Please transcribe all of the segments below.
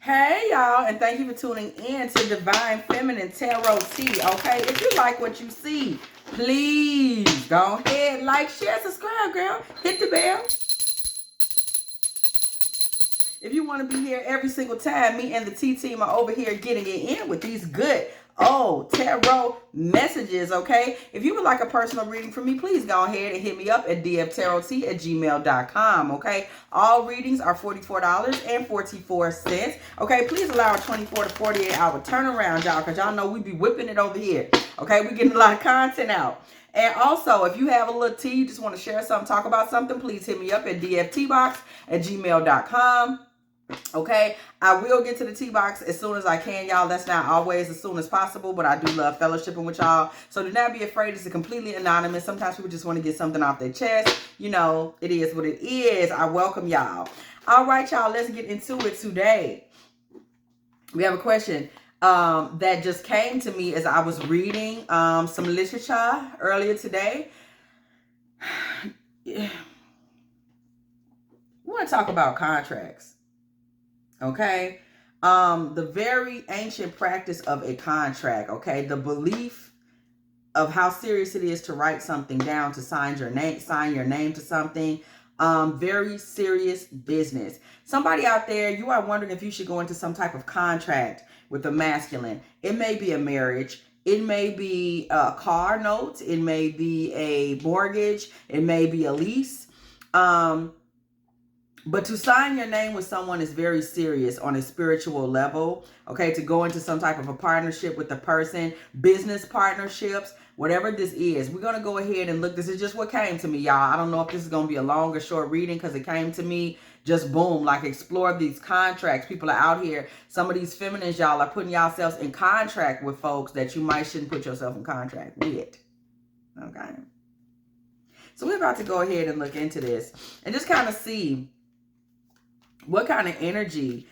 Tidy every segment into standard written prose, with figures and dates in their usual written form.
Hey y'all, and thank you for tuning in to Divine Feminine Tarot Tea. Okay, if you like what you see, please go ahead, like, share, subscribe, girl. Hit the bell. If you want to be here every single time, me and the T team are over here getting it in with these good tarot messages, okay? If you would like a personal reading from me, please go ahead and hit me up at dftarottea@gmail.com, okay? All readings are $44.44, okay? Please allow a 24 to 48 hour turnaround, y'all, because y'all know we be whipping it over here, okay? We getting a lot of content out. And also, if you have a little tea, you just want to share something, talk about something, please hit me up at dfteabox@gmail.com. Okay, I will get to the tea box as soon as I can, y'all. That's not always as soon as possible, but I do love fellowshipping with y'all. So do not be afraid. It's completely anonymous. Sometimes people just want to get something off their chest. You know, it is what it is. I welcome y'all. All right, y'all, let's get into it today. We have a question that just came to me as I was reading some literature earlier today. We want to talk about contracts. Okay, the very ancient practice of a contract, okay, the belief of how serious it is to write something down, to sign your name to something, very serious business. Somebody out there, you are wondering if you should go into some type of contract with a masculine. It may be a marriage. It may be a car note. It may be a mortgage. It may be a lease. But to sign your name with someone is very serious on a spiritual level, okay? To go into some type of a partnership with the person, business partnerships, whatever this is. We're going to go ahead and look. This is just what came to me, y'all. I don't know if this is going to be a long or short reading because it came to me just boom, like explore these contracts. People are out here. Some of these feminines, y'all, are putting yourselves in contract with folks that you shouldn't put yourself in contract with, okay? So we're about to go ahead and look into this and just kind of see what kind of energy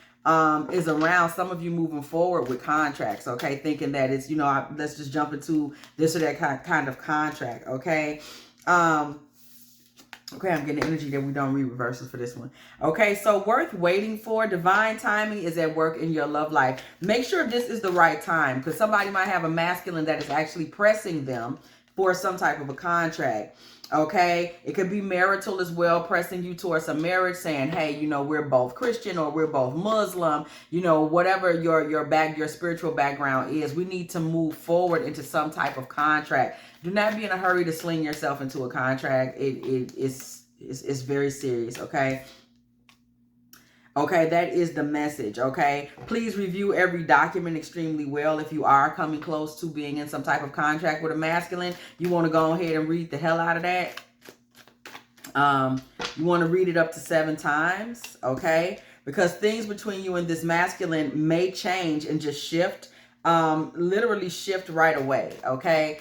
is around some of you moving forward with contracts, okay? Thinking that it's, let's just jump into this or that kind of contract, okay? Okay, I'm getting energy that we don't read reversals for this one. Okay, so worth waiting for. Divine timing is at work in your love life. Make sure this is the right time because somebody might have a masculine that is actually pressing them for some type of a contract. Okay, it could be marital as well, pressing you towards a marriage, saying, hey, we're both Christian or we're both Muslim, whatever your spiritual background is, we need to move forward into some type of contract. Do not be in a hurry to sling yourself into a contract. It's very serious, okay? Okay, that is the message, okay? Please review every document extremely well. If you are coming close to being in some type of contract with a masculine, you want to go ahead and read the hell out of that. You want to read it up to 7 times, okay? Because things between you and this masculine may change and just shift, literally shift right away, okay?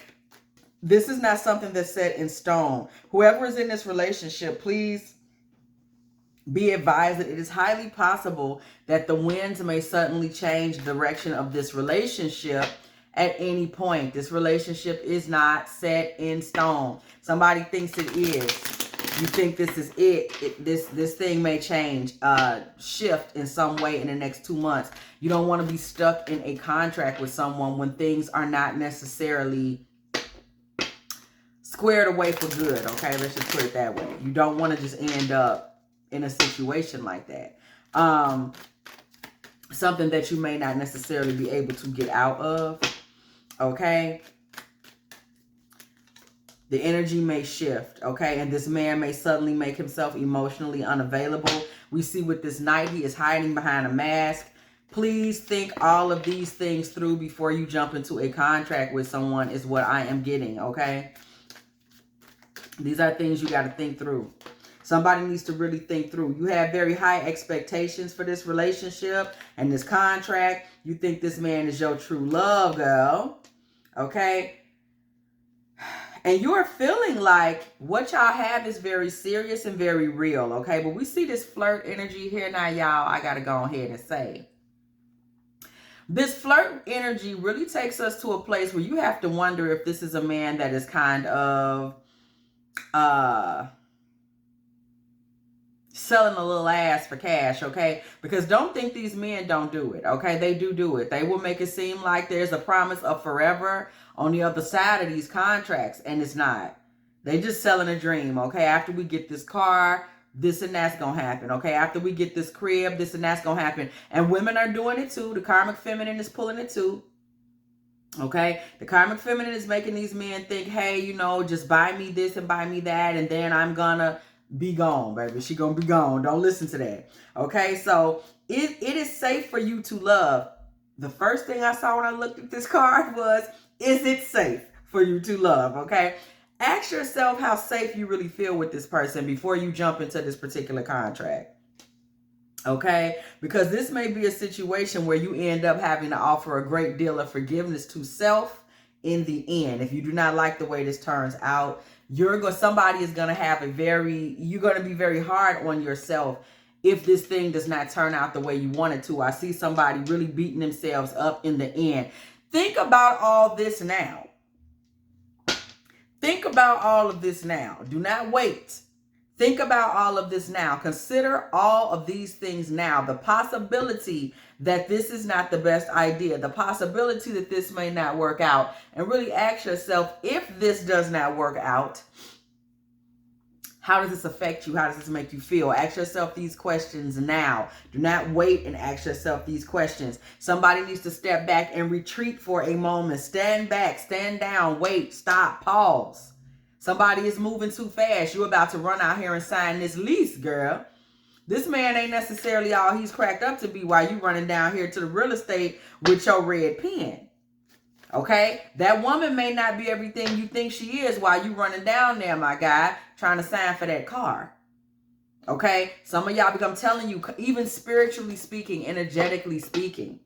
This is not something that's set in stone. Whoever is in this relationship, please be advised that it is highly possible that the winds may suddenly change the direction of this relationship at any point. This relationship is not set in stone. Somebody thinks it is. You think this is it. This thing may change, shift in some way in the next 2 months. You don't want to be stuck in a contract with someone when things are not necessarily squared away for good, okay? Let's just put it that way. You don't want to just end up in a situation like that. Something that you may not necessarily be able to get out of, okay? The energy may shift, okay? And this man may suddenly make himself emotionally unavailable. We see with this knight, he is hiding behind a mask. Please think all of these things through before you jump into a contract with someone is what I am getting, okay? These are things you got to think through. Somebody needs to really think through. You have very high expectations for this relationship and this contract. You think this man is your true love, girl. Okay? And you're feeling like what y'all have is very serious and very real, okay? But we see this flirt energy here now, y'all. I got to go ahead and say. This flirt energy really takes us to a place where you have to wonder if this is a man that is kind of selling a little ass for cash, okay? Because don't think these men don't do it, okay? They do it. They will make it seem like there's a promise of forever on the other side of these contracts, and it's not. They just selling a dream, okay? After we get this car, this and that's gonna happen, okay? After we get this crib, this and that's gonna happen. And women are doing it too. The karmic feminine is pulling it too. Okay, the karmic feminine is making these men think, hey, you know, just buy me this and buy me that, and then I'm gonna be gone, baby. She gonna be gone. Don't listen to that. Okay, so it is safe for you to love. The first thing I saw when I looked at this card was, is it safe for you to love? Okay, ask yourself how safe you really feel with this person before you jump into this particular contract. Okay, because this may be a situation where you end up having to offer a great deal of forgiveness to self in the end. If you do not like the way this turns out, somebody is going to have you're going to be very hard on yourself if this thing does not turn out the way you want it to. I see somebody really beating themselves up in the end. Think about all this now. Think about all of this now. Do not wait. Think about all of this now. Consider all of these things now. The possibility that this is not the best idea. The possibility that this may not work out. And really ask yourself, if this does not work out, how does this affect you? How does this make you feel? Ask yourself these questions now. Do not wait and ask yourself these questions. Somebody needs to step back and retreat for a moment. Stand back, stand down, wait, stop, pause. Somebody is moving too fast. You're about to run out here and sign this lease, girl. This man ain't necessarily all he's cracked up to be while you running down here to the real estate with your red pen. Okay? That woman may not be everything you think she is while you running down there, my guy, trying to sign for that car. Okay? Some of y'all, I'm telling you, even spiritually speaking, energetically speaking,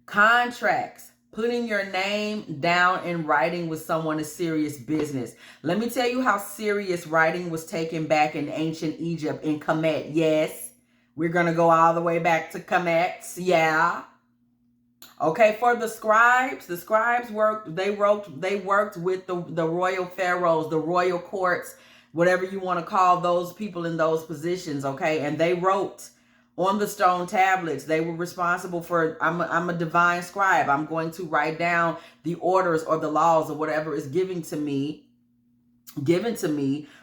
contracts, putting your name down in writing with someone is serious business. Let me tell you how serious writing was taken back in ancient Egypt in Kemet. Yes, we're going to go all the way back to Kemet. Yeah. Okay, for the scribes worked with the royal pharaohs, the royal courts, whatever you want to call those people in those positions, okay? And they wrote on the stone tablets. They were responsible for, I'm a divine scribe. I'm going to write down the orders or the laws or whatever is given to me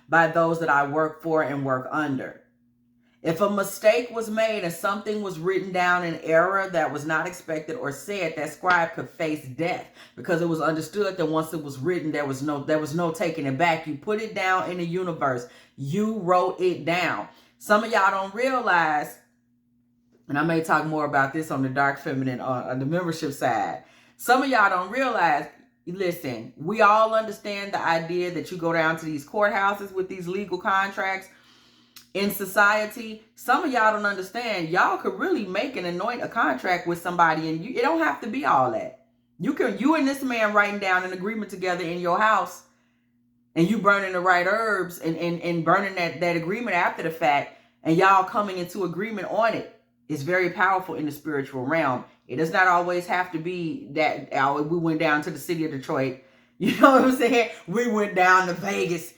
by those that I work for and work under. If a mistake was made and something was written down in error that was not expected or said, that scribe could face death, because it was understood that once it was written, there was no taking it back. You put it down in the universe. You wrote it down. Some of y'all don't realize, and I may talk more about this on the dark feminine on the membership side. Some of y'all don't realize, listen, we all understand the idea that you go down to these courthouses with these legal contracts in society. Some of y'all don't understand. Y'all could really make and anoint a contract with somebody, and it don't have to be all that. You and this man writing down an agreement together in your house, and you burning the right herbs and burning that agreement after the fact, and y'all coming into agreement on it. It's very powerful in the spiritual realm. It does not always have to be that we went down to the city of Detroit. You know what I'm saying? We went down to Vegas.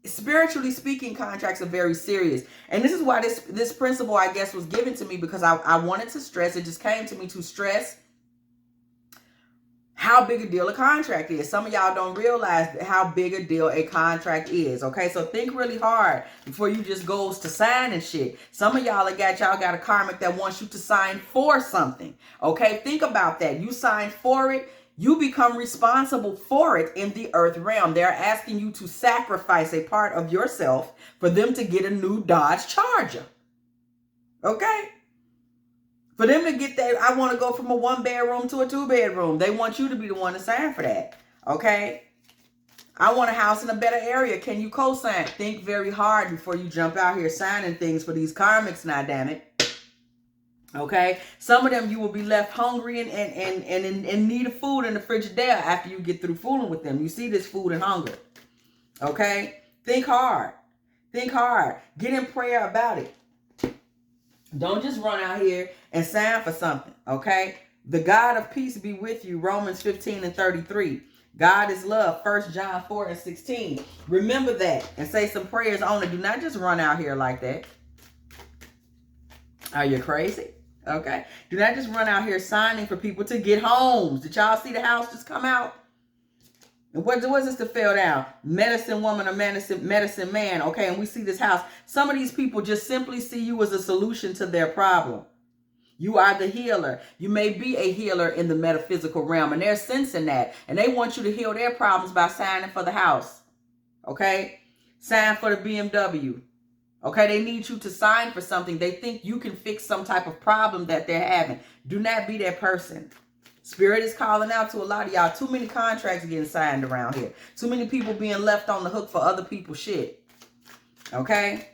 Spiritually speaking, contracts are very serious. And this is why this principle, I guess, was given to me, because I wanted to stress, it just came to me to stress how big a deal a contract is. Some of y'all don't realize how big a deal a contract is. Okay, so think really hard before you just goes to sign and shit. Some of y'all got a karmic that wants you to sign for something. Okay, think about that. You sign for it, you become responsible for it in the earth realm. They're asking you to sacrifice a part of yourself for them to get a new Dodge Charger. Okay? For them to get that, I want to go from a 1-bedroom to a 2-bedroom. They want you to be the one to sign for that. Okay? I want a house in a better area. Can you co-sign? Think very hard before you jump out here signing things for these karmics now, damn it. Okay? Some of them you will be left hungry and in need of food in the Frigidaire after you get through fooling with them. You see this food and hunger. Okay? Think hard. Think hard. Get in prayer about it. Don't just run out here and sign for something, okay? The God of peace be with you, Romans 15:33. God is love. 1 John 4:16. Remember that and say some prayers on it. Do not just run out here like that. Are you crazy? Okay. Do not just run out here signing for people to get homes. Did y'all see the house just come out? And what was this to fell down? Medicine woman or medicine man. Okay, and we see this house. Some of these people just simply see you as a solution to their problem. You are the healer. You may be a healer in the metaphysical realm, and they're sensing that. And they want you to heal their problems by signing for the house. Okay? Sign for the BMW. Okay? They need you to sign for something. They think you can fix some type of problem that they're having. Do not be that person. Spirit is calling out to a lot of y'all. Too many contracts getting signed around here. Too many people being left on the hook for other people's shit. Okay?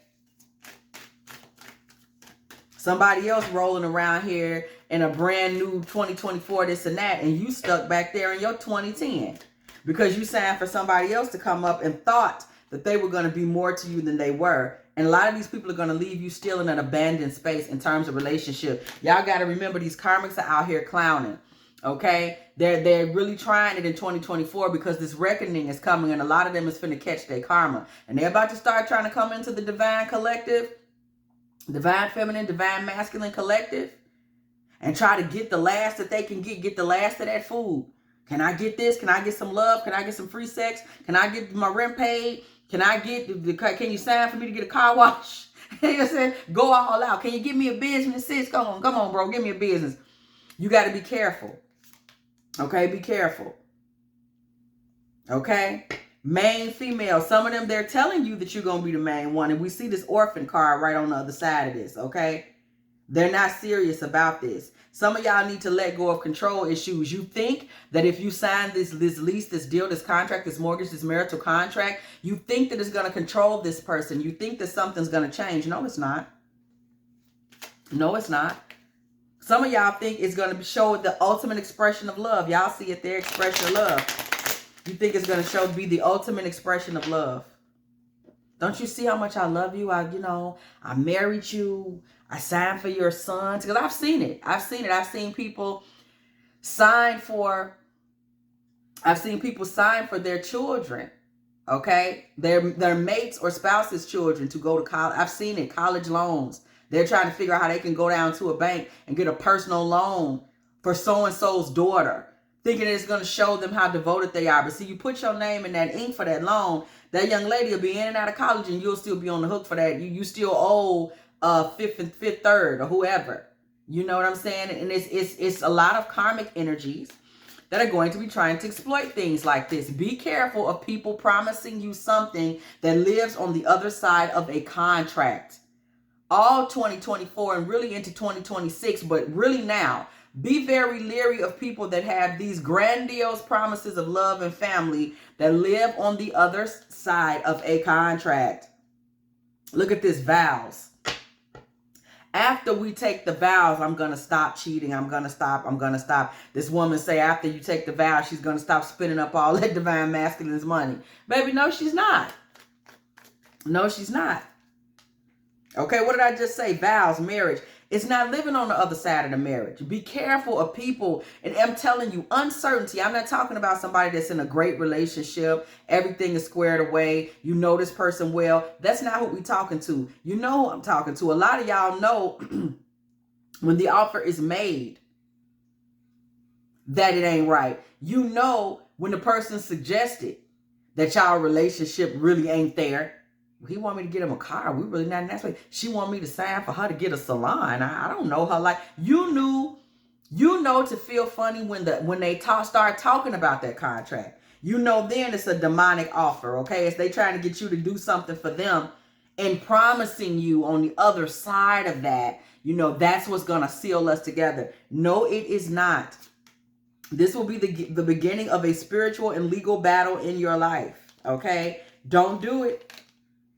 Somebody else rolling around here in a brand new 2024 this and that, and you stuck back there in your 2010 because you signed for somebody else to come up and thought that they were going to be more to you than they were. And a lot of these people are going to leave you still in an abandoned space in terms of relationship. Y'all got to remember, these karmics are out here clowning. Okay, they're really trying it in 2024 because this reckoning is coming, and a lot of them is finna catch their karma, and they're about to start trying to come into the divine collective, divine feminine, divine masculine collective, and try to get the last that they can get the last of that food. Can I get this? Can I get some love? Can I get some free sex? Can I get my rent paid? Can I get can you sign for me to get a car wash? You know what I'm saying? Go all out. Can you give me a business, sis? Come on, bro, give me a business. You got to be careful. Okay, be careful. Okay, main female. Some of them, they're telling you that you're going to be the main one. And we see this orphan card right on the other side of this. Okay, they're not serious about this. Some of y'all need to let go of control issues. You think that if you sign this lease, this deal, this contract, this mortgage, this marital contract, you think that it's going to control this person. You think that something's going to change. No, it's not. No, it's not. Some of y'all think it's going to show the ultimate expression of love. Y'all see it there, expression of love. You think it's going to be the ultimate expression of love. Don't you see how much I love you? I married you. I signed for your sons. Because I've seen it. I've seen people sign for their children. Okay? Their mates or spouses' children to go to college. I've seen it. College loans. They're trying to figure out how they can go down to a bank and get a personal loan for so-and-so's daughter, thinking it's going to show them how devoted they are. But see, you put your name in that ink for that loan, that young lady will be in and out of college, and you'll still be on the hook for that. You still owe fifth third or whoever. You know what I'm saying? And it's a lot of karmic energies that are going to be trying to exploit things like this. Be careful of people promising you something that lives on the other side of a contract. All 2024 and really into 2026, but really now, be very leery of people that have these grandiose promises of love and family that live on the other side of a contract. Look at this, vows. After we take the vows, I'm going to stop cheating. I'm going to stop. This woman say after you take the vows, she's going to stop spending up all that divine masculine's money. Baby, no, she's not. No, she's not. Okay, what did I just say? Vows, marriage. It's not living on the other side of the marriage. Be careful of people. And I'm telling you, uncertainty. I'm not talking about somebody that's in a great relationship. Everything is squared away. You know this person well. That's not who we're talking to. You know who I'm talking to. A lot of y'all know when the offer is made that it ain't right. You know when the person suggested that y'all relationship really ain't there. He want me to get him a car. We really not in that space. She want me to sign for her to get a salon. I don't know her. Like, you know to feel funny when they start talking about that contract. You know then it's a demonic offer, okay? It's they trying to get you to do something for them and promising you on the other side of that, that's what's going to seal us together. No, it is not. This will be the beginning of a spiritual and legal battle in your life, okay? Don't do it.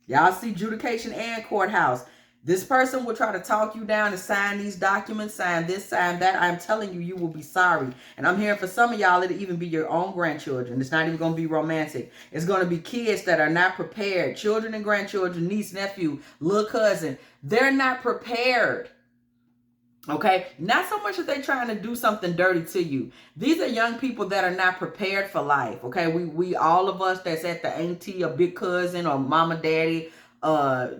Y'all see adjudication and courthouse. This person will try to talk you down and sign these documents, sign this, sign that. I'm telling you, you will be sorry. And I'm hearing for some of y'all, it'll even be your own grandchildren. It's not even going to be romantic. It's going to be kids that are not prepared. Children and grandchildren, niece, nephew, little cousin. They're not prepared. Okay, not so much that they're trying to do something dirty to you. These are young people that are not prepared for life. Okay, we all of us that's at the auntie or big cousin or mama, daddy,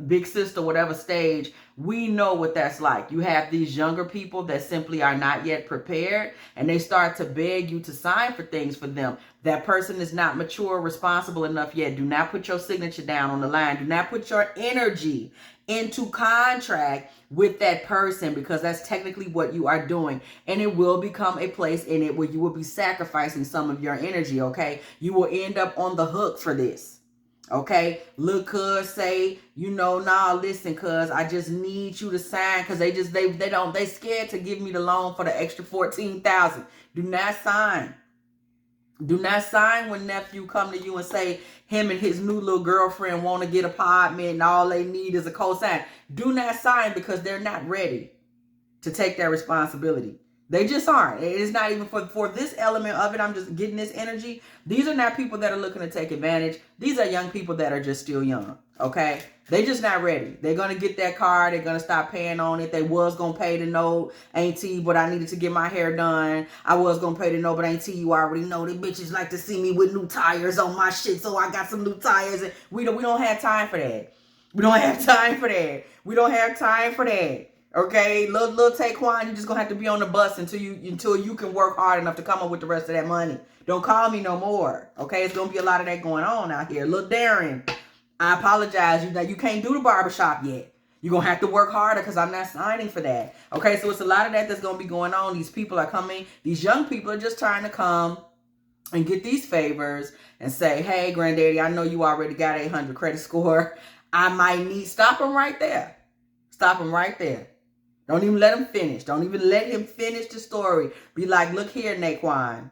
big sister, whatever stage, we know what that's like. You have these younger people that simply are not yet prepared, and they start to beg you to sign for things for them. That person is not mature, responsible enough yet. Do not put your signature down on the line. Do not put your energy into contract with that person, because that's technically what you are doing, and it will become a place in it where you will be sacrificing some of your energy. Okay, you will end up on the hook for this. Okay, look, cuz say, you know, nah, listen, cuz I just need you to sign, cuz they scared to give me the loan for the extra 14,000. Do not sign. Do not sign when nephew come to you and say him and his new little girlfriend want to get an apartment and all they need is a cosign. Do not sign, because they're not ready to take that responsibility. They just aren't. It is not even for this element of it. I'm just getting this energy. These are not people that are looking to take advantage. These are young people that are just still young. Okay, they just not ready. They're gonna get that car. They're gonna stop paying on it. They was gonna pay the note, auntie, but I needed to get my hair done. I was gonna pay the note, but auntie, you already know the bitches like to see me with new tires on my shit, so I got some new tires. And we don't have time for that. We don't have time for that. We don't have time for that. Okay, little Taquan, you just gonna have to be on the bus until you can work hard enough to come up with the rest of that money. Don't call me no more. Okay, it's gonna be a lot of that going on out here. Little Darren, I apologize. You can't do the barbershop yet. You're gonna have to work harder, because I'm not signing for that. Okay, so it's a lot of that that's gonna be going on. These people are coming. These young people are just trying to come and get these favors and say, hey, granddaddy, I know you already got 800 credit score. I might need. Stop them right there. Stop them right there. Don't even let him finish. Don't even let him finish the story. Be like, look here, Naquan.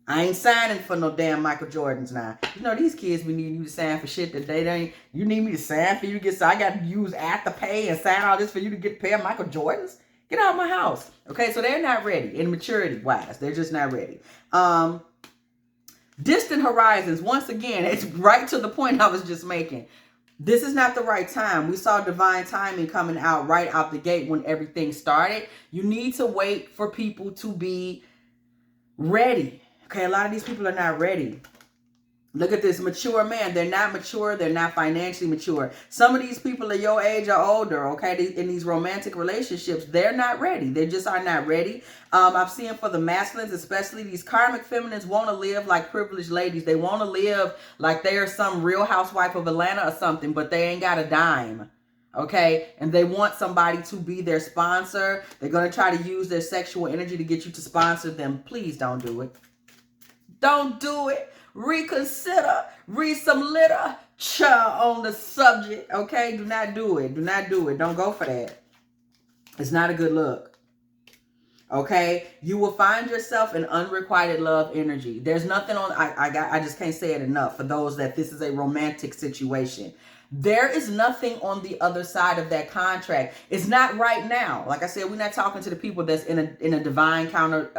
I ain't signing for no damn Michael Jordans now. You know, these kids be needing you to sign for shit that they don't. You need me to sign for you to get, so I got to use Afterpay and sign all this for you to get a pair of Michael Jordans? Get out of my house. Okay, so they're not ready in maturity-wise. They're just not ready. Distant horizons. Once again, it's right to the point I was just making. This is not the right time. We saw divine timing coming out right out the gate when everything started. You need to wait for people to be ready. Okay, a lot of these people are not ready. Look at this mature man. They're not mature. They're not financially mature. Some of these people are your age or older, okay, in these romantic relationships. They're not ready. They just are not ready. I've seen for the masculines, especially these karmic feminines, want to live like privileged ladies. They want to live like they are some Real Housewife of Atlanta or something, but they ain't got a dime. Okay, and they want somebody to be their sponsor. They're going to try to use their sexual energy to get you to sponsor them. Please don't do it. Don't do it. Reconsider. Read some literature on the subject. Okay, do not do it. Do not do it. Don't go for that. It's not a good look. Okay, you will find yourself in unrequited love energy. There's nothing on. I just can't say it enough for those that this is a romantic situation. There is nothing on the other side of that contract. It's not right now. Like I said, we're not talking to the people that's in a divine counter.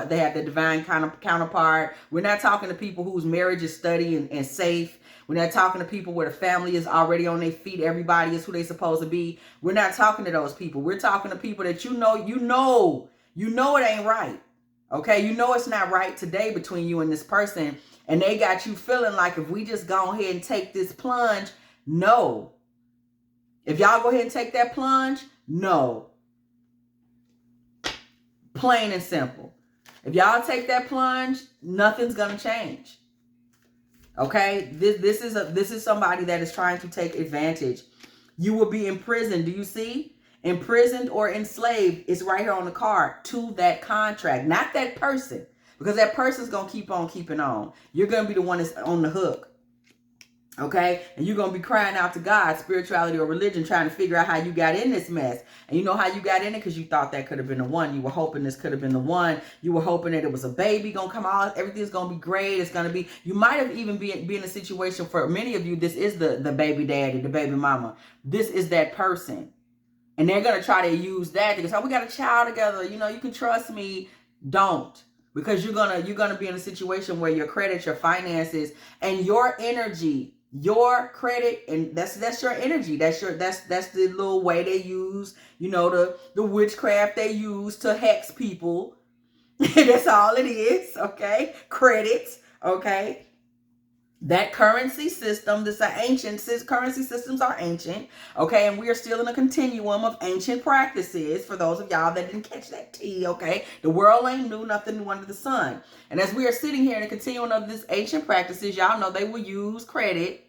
They have the divine counterpart. We're not talking to people whose marriage is steady and safe. We're not talking to people where the family is already on their feet. Everybody is who they're supposed to be. We're not talking to those people. We're talking to people that you know it ain't right. Okay, you know it's not right today between you and this person, and they got you feeling like if we just go ahead and take this plunge. No. If y'all go ahead and take that plunge, no. Plain and simple. If y'all take that plunge, nothing's gonna change. Okay? This is somebody that is trying to take advantage. You will be imprisoned. Do you see? Imprisoned or enslaved is right here on the card to that contract, not that person, because that person's gonna keep on keeping on. You're gonna be the one that's on the hook. Okay, and you're going to be crying out to God, spirituality or religion, trying to figure out how you got in this mess. And you know how you got in it? Because you thought that could have been the one. You were hoping this could have been the one. You were hoping that it was a baby going to come out. Everything's going to be great. It's going to be, you might have even been in a situation for many of you. This is the baby daddy, the baby mama. This is that person. And they're going to try to use that. They say, oh, we got a child together. You know, you can trust me. Don't. Because you're gonna be in a situation where your credit, your finances, and your energy, your credit, and that's your energy. That's the little way they use, you know, the witchcraft they use to hex people. That's all it is, okay? Credits, okay? That currency system, this ancient currency systems are ancient, okay? And we are still in a continuum of ancient practices for those of y'all that didn't catch that tea, okay? The world ain't new, nothing new under the sun. And as we are sitting here in a continuum of this ancient practices, y'all know they will use credit,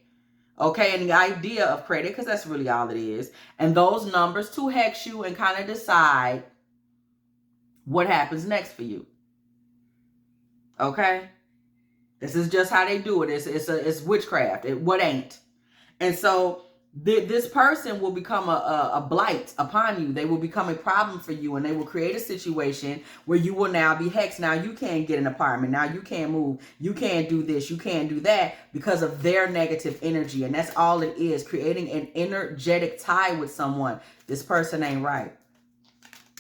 okay, and the idea of credit, because that's really all it is, and those numbers to hex you and kind of decide what happens next for you, okay? This is just how they do it. It's witchcraft. What ain't? And so this person will become a blight upon you. They will become a problem for you, and they will create a situation where you will now be hexed. Now you can't get an apartment. Now you can't move. You can't do this. You can't do that because of their negative energy. And that's all it is, creating an energetic tie with someone. This person ain't right.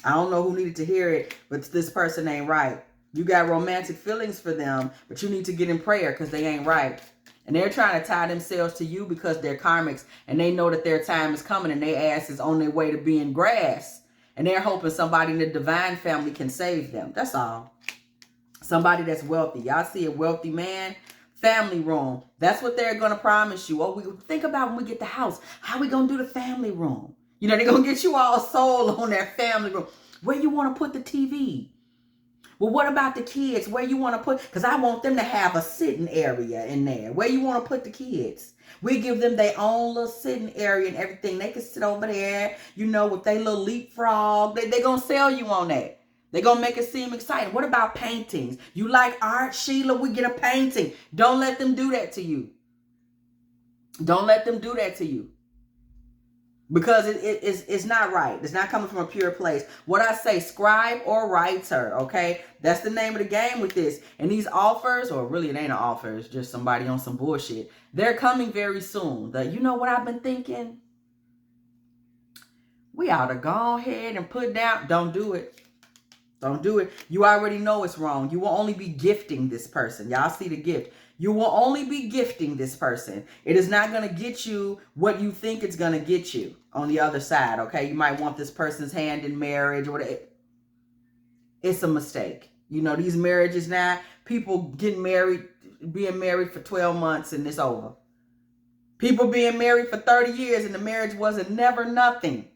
I don't know who needed to hear it, but this person ain't right. You got romantic feelings for them, but you need to get in prayer because they ain't right. And they're trying to tie themselves to you because they're karmics, and they know that their time is coming and their ass is on their way to being grass. And they're hoping somebody in the divine family can save them. That's all. Somebody that's wealthy. Y'all see a wealthy man, family room. That's what they're going to promise you. Oh, we think about when we get the house, how we going to do the family room? You know, they're going to get you all sold on their family room. Where you want to put the TV? Well, what about the kids? Where you want to put? Because I want them to have a sitting area in there. Where you want to put the kids? We give them their own little sitting area and everything. They can sit over there, you know, with their little leapfrog. They're going to sell you on that. They're going to make it seem exciting. What about paintings? You like art, Sheila? We get a painting. Don't let them do that to you. Don't let them do that to you. Because it's not right. It's not coming from a pure place. What I say, scribe or writer, okay? That's the name of the game with this. And these offers, or really it ain't an offer, it's just somebody on some bullshit. They're coming very soon. You know what I've been thinking? We ought to go ahead and put down. Don't do it. Don't do it. You already know it's wrong. You will only be gifting this person. Y'all see the gift. You will only be gifting this person. It is not going to get you what you think it's going to get you on the other side, okay? You might want this person's hand in marriage or whatever. It's a mistake. You know, these marriages now, people getting married, being married for 12 months and it's over. People being married for 30 years and the marriage wasn't never nothing.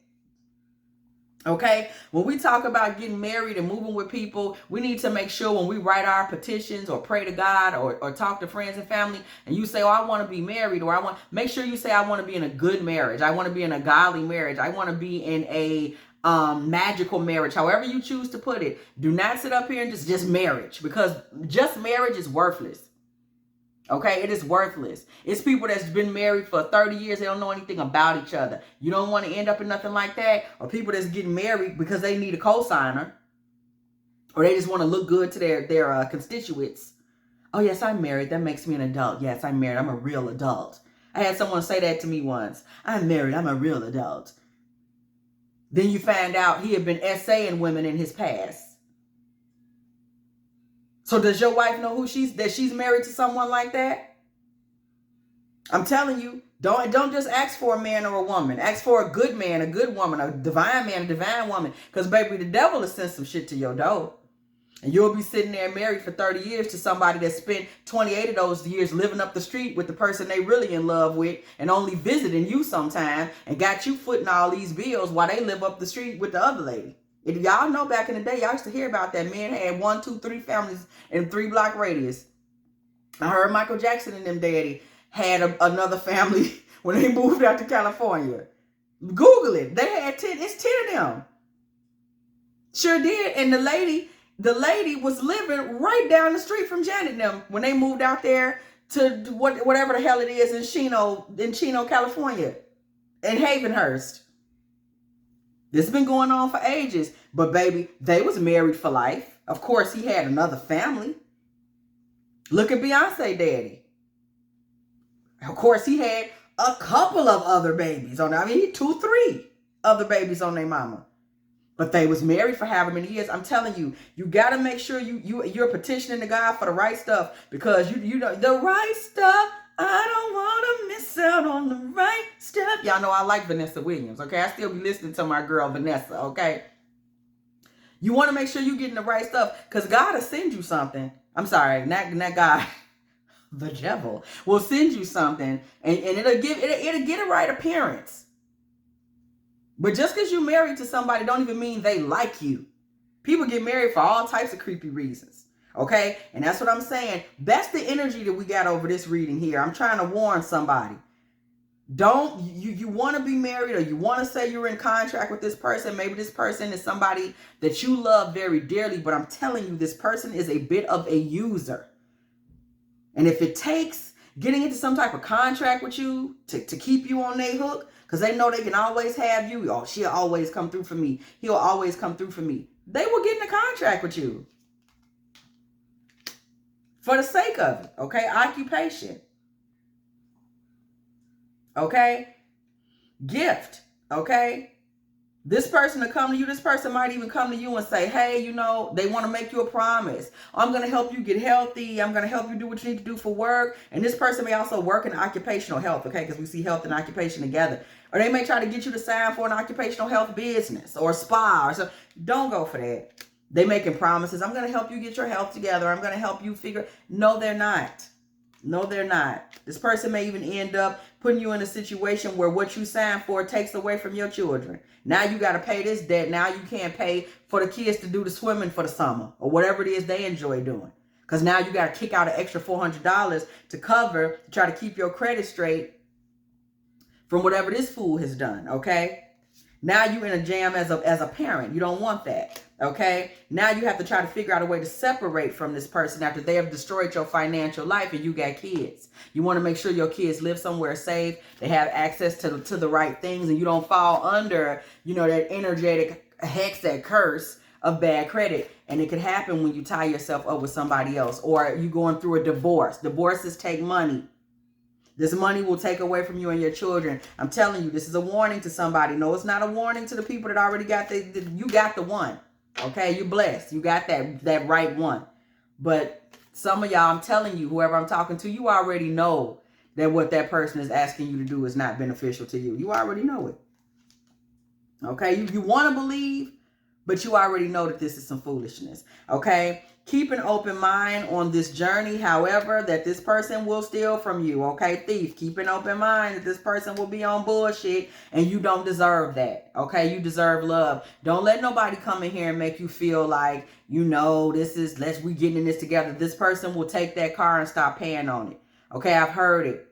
Okay, when we talk about getting married and moving with people, we need to make sure when we write our petitions or pray to God or talk to friends and family, and you say, oh, I want to be married, or make sure you say, I want to be in a good marriage. I want to be in a godly marriage. I want to be in a magical marriage, however you choose to put it. Do not sit up here and just marriage, because just marriage is worthless. Okay, it is worthless. It's people that's been married for 30 years. They don't know anything about each other. You don't want to end up in nothing like that. Or people that's getting married because they need a co-signer. Or they just want to look good to their constituents. Oh, yes, I'm married. That makes me an adult. Yes, I'm married. I'm a real adult. I had someone say that to me once. I'm married. I'm a real adult. Then you find out he had been essaying women in his past. So does your wife know that she's married to someone like that? I'm telling you, don't just ask for a man or a woman. Ask for a good man, a good woman, a divine man, a divine woman. Because, baby, the devil will send some shit to your door. And you'll be sitting there married for 30 years to somebody that spent 28 of those years living up the street with the person they really in love with and only visiting you sometime and got you footing all these bills while they live up the street with the other lady. If y'all know, back in the day, y'all used to hear about that. Men had 1, 2, 3 families in 3-block radius. I heard Michael Jackson and them daddy had another family when they moved out to California. Google it. They had 10. It's 10 of them. Sure did. And the lady was living right down the street from Janet and them when they moved out there to whatever the hell it is in Chino, California, in Havenhurst. This has been going on for ages. But, baby, they was married for life. Of course, he had another family. Look at Beyonce daddy. Of course, he had a couple of other babies on there. I mean, 2, 3 other babies on their mama. But they was married for however many years. I'm telling you, you got to make sure you're petitioning to God for the right stuff. Because you know, the right stuff, I don't want to miss out on the right step. Y'all know I like Vanessa Williams, okay? I still be listening to my girl Vanessa, okay? You want to make sure you're getting the right stuff because God will send you something. I'm sorry, not God. The devil will send you something and it'll get a right appearance. But just because you're married to somebody don't even mean they like you. People get married for all types of creepy reasons. Okay? And that's what I'm saying. That's the energy that we got over this reading here. I'm trying to warn somebody. Don't, you want to be married or you want to say you're in contract with this person. Maybe this person is somebody that you love very dearly, but I'm telling you, this person is a bit of a user. And if it takes getting into some type of contract with you to keep you on their hook, because they know they can always have you. Oh, she'll always come through for me. He'll always come through for me. They will get in a contract with you. For the sake of it, okay? Occupation. Okay? Gift, okay? This person to come to you, this person might even come to you and say, hey, you know, they want to make you a promise. I'm going to help you get healthy. I'm going to help you do what you need to do for work. And this person may also work in occupational health, okay? Because we see health and occupation together. Or they may try to get you to sign for an occupational health business or spa or something. Don't go for that. They making promises. I'm going to help you get your health together. I'm going to help you figure. No, they're not. No, they're not. This person may even end up putting you in a situation where what you signed for takes away from your children. Now you got to pay this debt. Now you can't pay for the kids to do the swimming for the summer or whatever it is they enjoy doing. Because now you got to kick out an extra $400 to cover, to try to keep your credit straight from whatever this fool has done, okay? Now you're in a jam as a parent. You don't want that, okay? Now you have to try to figure out a way to separate from this person after they have destroyed your financial life and you got kids. You want to make sure your kids live somewhere safe, they have access to the right things, and you don't fall under, you know, that energetic hex, that curse of bad credit. And it could happen when you tie yourself up with somebody else, or you going through a divorce. Divorces take money. This money will take away from you and your children. I'm telling you, this is a warning to somebody. No, it's not a warning to the people that already got you got the one. Okay, you're blessed. You got that right one. But some of y'all, I'm telling you, whoever I'm talking to, you already know that what that person is asking you to do is not beneficial to you. You already know it. Okay, you want to believe, but you already know that this is some foolishness. Okay, keep an open mind on this journey, however, that this person will steal from you. Okay, thief, keep an open mind that this person will be on bullshit and you don't deserve that. Okay, you deserve love. Don't let nobody come in here and make you feel like, you know, we getting in this together. This person will take that car and stop paying on it. Okay, I've heard it.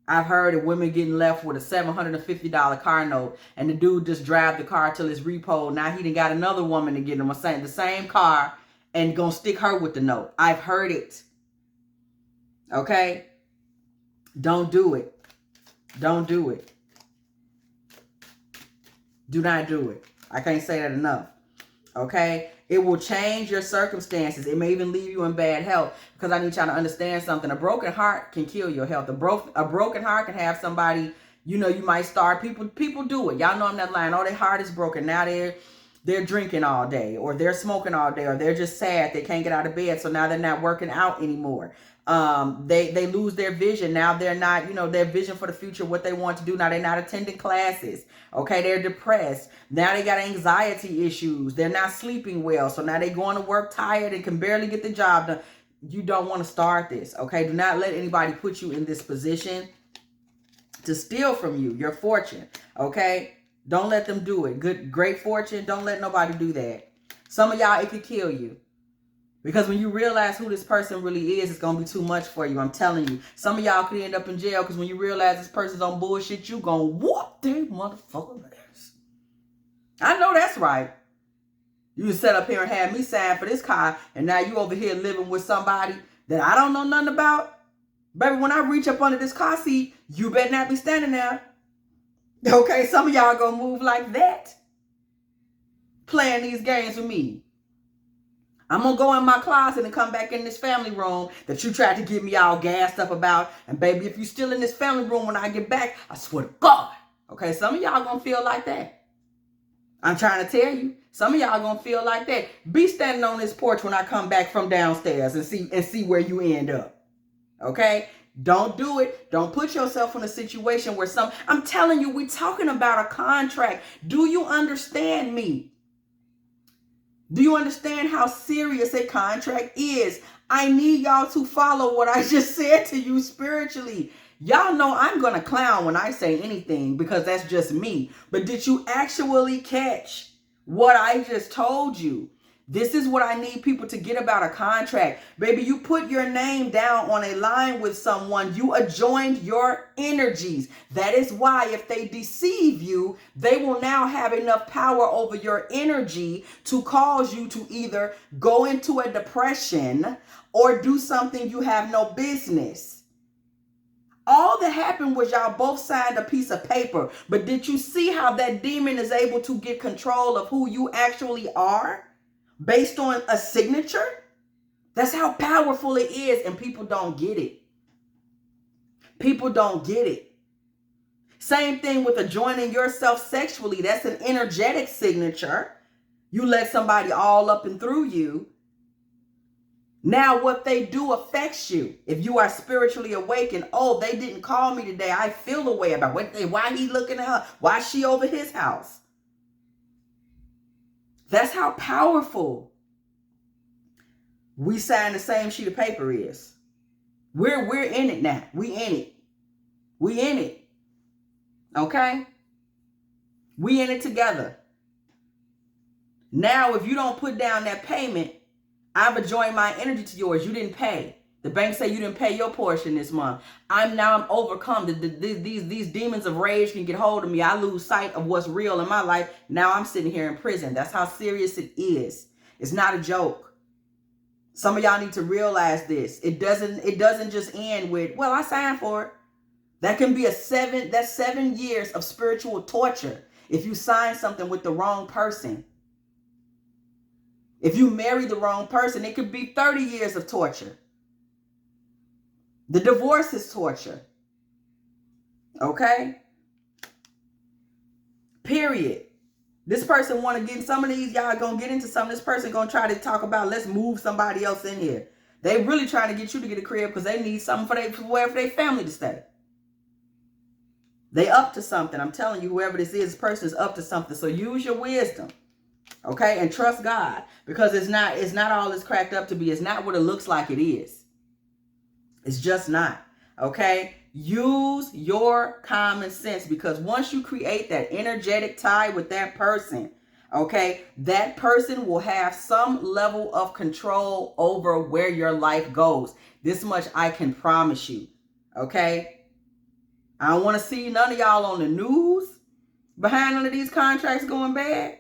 I've heard of women getting left with a $750 car note, and the dude just drive the car till it's repoed. Now he done got another woman to get him the same car and gonna stick her with the note. I've heard it. Okay? Don't do it. Don't do it. Do not do it. I can't say that enough. Okay? It will change your circumstances. It may even leave you in bad health, because I need y'all to understand something. A broken heart can kill your health. A broken heart can have somebody, you know, you might start, people do it. Y'all know I'm not lying. Oh, their heart is broken. Now they're drinking all day, or they're smoking all day, or they're just sad. They can't get out of bed. So now they're not working out anymore. They lose their vision. Now they're not, you know, their vision for the future, what they want to do. Now they're not attending classes. Okay, they're depressed. Now they got anxiety issues. They're not sleeping well. So now they're going to work tired and can barely get the job done. You don't want to start this. Okay, do not let anybody put you in this position to steal from you, your fortune. Okay, don't let them do it. Great fortune. Don't let nobody do that. Some of y'all, it could kill you. Because when you realize who this person really is, it's going to be too much for you. I'm telling you. Some of y'all could end up in jail because when you realize this person's on bullshit, you going to whoop their motherfucking ass. I know that's right. You set up here and have me sign for this car, and now you over here living with somebody that I don't know nothing about. Baby, when I reach up under this car seat, you better not be standing there. Okay, some of y'all going to move like that. Playing these games with me. I'm going to go in my closet and come back in this family room that you tried to get me all gassed up about. And baby, if you still in this family room when I get back, I swear to God. Okay, some of y'all going to feel like that. I'm trying to tell you. Some of y'all going to feel like that. Be standing on this porch when I come back from downstairs and see where you end up. Okay? Don't do it. Don't put yourself in a situation where I'm telling you, we're talking about a contract. Do you understand me? Do you understand how serious a contract is? I need y'all to follow what I just said to you spiritually. Y'all know I'm going to clown when I say anything because that's just me. But did you actually catch what I just told you? This is what I need people to get about a contract. Baby, you put your name down on a line with someone. You adjoined your energies. That is why if they deceive you, they will now have enough power over your energy to cause you to either go into a depression or do something you have no business. All that happened was y'all both signed a piece of paper. But did you see how that demon is able to get control of who you actually are? Based on a signature? That's how powerful it is, and people don't get it. People don't get it. Same thing with adjoining yourself sexually. That's an energetic signature. You let somebody all up and through you. Now what they do affects you. If you are spiritually awakened, oh, they didn't call me today. I feel a way about it. Why he looking at her? Why is she over his house? That's how powerful we sign the same sheet of paper is. We're in it now. We in it. We in it. Okay? We in it together. Now, if you don't put down that payment, I've adjoined my energy to yours. You didn't pay. The bank say you didn't pay your portion this month. I'm overcome. These demons of rage can get hold of me. I lose sight of what's real in my life. Now I'm sitting here in prison. That's how serious it is. It's not a joke. Some of y'all need to realize this. It doesn't just end with, well, I signed for it. That can be that's 7 years of spiritual torture if you sign something with the wrong person. If you marry the wrong person, it could be 30 years of torture. The divorce is torture. Okay? Period. This person want to get, some of these y'all going to get into something. This person going to try to talk about, let's move somebody else in here. They really trying to get you to get a crib because they need something for wherever their family to stay. They up to something. I'm telling you, whoever this person is up to something. So use your wisdom. Okay? And trust God, because it's not all it's cracked up to be. It's not what it looks like it is. It's just not. Okay? Use your common sense, because once you create that energetic tie with that person, okay, that person will have some level of control over where your life goes. This much I can promise you. Okay? I don't want to see none of y'all on the news behind none of these contracts going bad.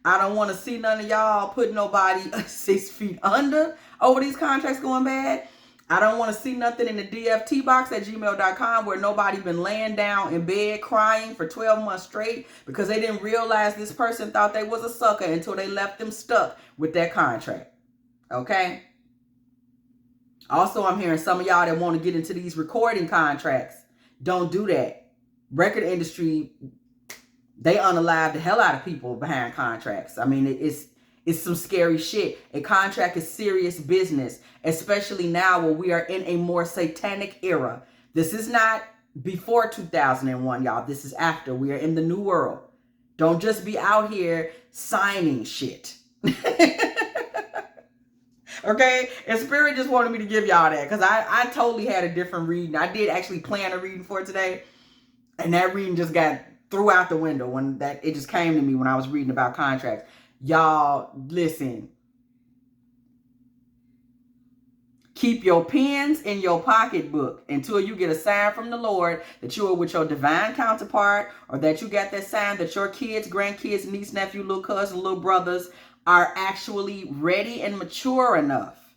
I don't want to see none of y'all put nobody 6 feet under over these contracts going bad. I don't want to see nothing in the dfteabox at gmail.com where nobody been laying down in bed crying for 12 months straight because they didn't realize this person thought they was a sucker until they left them stuck with that contract. Okay? Also, I'm hearing some of y'all that want to get into these recording contracts. Don't do that. Record industry, they unalive the hell out of people behind contracts. I mean, it's some scary shit. A contract is serious business, especially now where we are in a more satanic era. This is not before 2001, y'all. This is after. We are in the new world. Don't just be out here signing shit. Okay? And Spirit just wanted me to give y'all that because I totally had a different reading. I did actually plan a reading for today, and that reading just got threw out the window when it just came to me when I was reading about contracts. Y'all, listen. Keep your pens in your pocketbook until you get a sign from the Lord that you are with your divine counterpart, or that you got that sign that your kids, grandkids, niece, nephew, little cousin, little brothers are actually ready and mature enough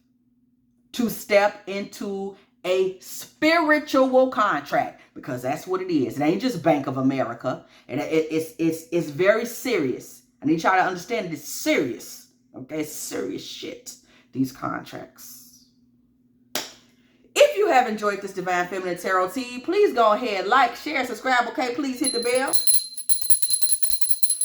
to step into a spiritual contract, because that's what it is. It ain't just Bank of America. And it's very serious. I need y'all to understand that it's serious. Okay, it's serious shit, these contracts. If you have enjoyed this Divine Feminine Tarot Tea, please go ahead, like, share, subscribe, okay? Please hit the bell.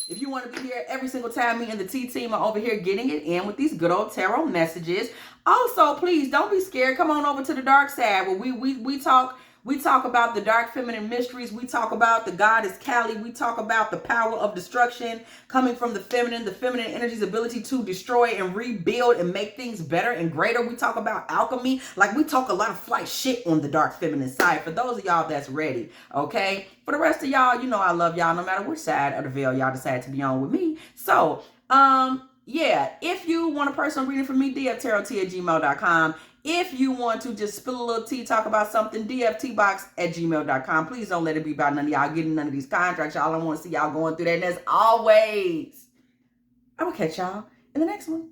If you want to be here every single time, me and the T team are over here getting it in with these good old tarot messages. Also, please don't be scared. Come on over to the dark side where we talk. We talk about the dark feminine mysteries. We talk about the goddess Kali. We talk about the power of destruction coming from the feminine energy's ability to destroy and rebuild and make things better and greater. We talk about alchemy. Like, we talk a lot of flight shit on the dark feminine side. For those of y'all that's ready, okay? For the rest of y'all, you know I love y'all no matter which side of the veil y'all decide to be on with me. So, yeah, if you want a personal reading from me, dftarottea@gmail.com. If you want to just spill a little tea, talk about something, dfteabox@gmail.com. Please don't let it be about none of y'all getting none of these contracts. Y'all don't want to see y'all going through that. And as always, I will catch y'all in the next one.